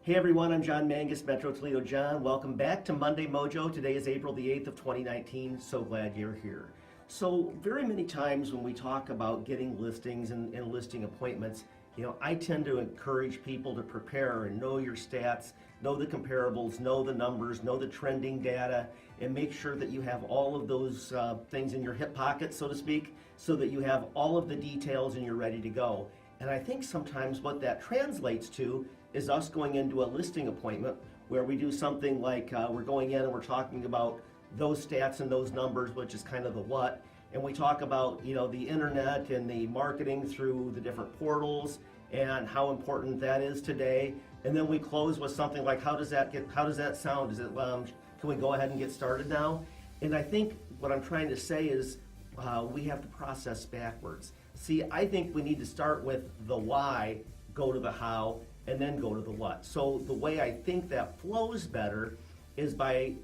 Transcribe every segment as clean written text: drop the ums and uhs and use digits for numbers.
Hey everyone, I'm John Mangas, Metro Toledo John. Welcome back to Monday Mojo. Today is April the 8th of 2019. So glad you're here. So very many times when we talk about getting listings and listing appointments, I tend to encourage people to prepare and know your stats, know the comparables, know the numbers, know the trending data, and make sure that you have all of those things in your hip pocket, so to speak, so that you have all of the details and you're ready to go. And I think sometimes what that translates to is us going into a listing appointment where we do something like we're going in and we're talking about those stats and those numbers, which is kind of the what, and we talk about the internet and the marketing through the different portals and how important that is today, and then we close with something like how does that sound? Is it can we go ahead and get started now? And I think what I'm trying to say is we have to process backwards. See, I think we need to start with the why, go to the how, and then go to the what. So the way I think that flows better is by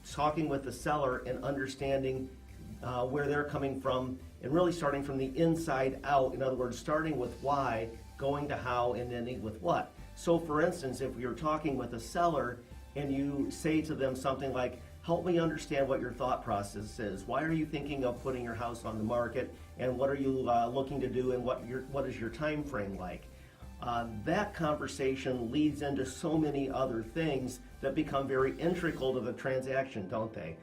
talking with the seller and understanding where they're coming from and really starting from the inside out. In other words, starting with why, going to how, and ending with what. So for instance, if you're talking with a seller and you say to them something like, help me understand what your thought process is. Why are you thinking of putting your house on the market, and what are you looking to do, and what is your time frame like? That conversation leads into so many other things that become very integral to the transaction, don't they?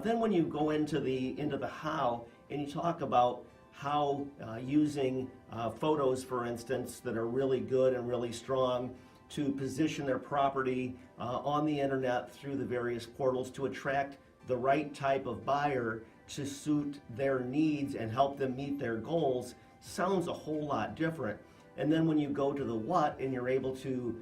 Then when you go into the how and you talk about how using photos, for instance, that are really good and really strong to position their property on the internet through the various portals to attract the right type of buyer to suit their needs and help them meet their goals sounds a whole lot different. And then when you go to the what and you're able to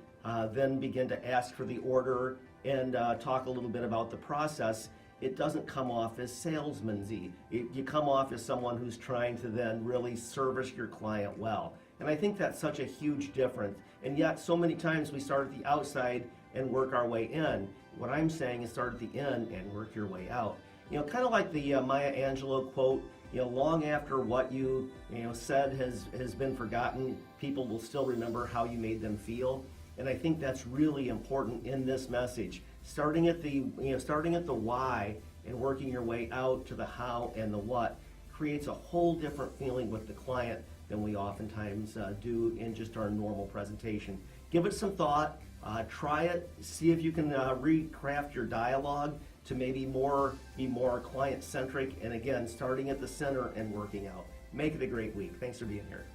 then begin to ask for the order and talk a little bit about the process, it doesn't come off as salesman-y. You come off as someone who's trying to then really service your client well. And I think that's such a huge difference. And yet so many times we start at the outside and work our way in. What I'm saying is start at the end and work your way out. Kind of like the Maya Angelou quote, long after what you said has been forgotten, people will still remember how you made them feel. And I think that's really important in this message. Starting at the why and working your way out to the how and the what creates a whole different feeling with the client than we oftentimes do in just our normal presentation. Give it some thought, try it, see if you can recraft your dialogue to maybe be more client-centric, and again, starting at the center and working out. Make it a great week. Thanks for being here.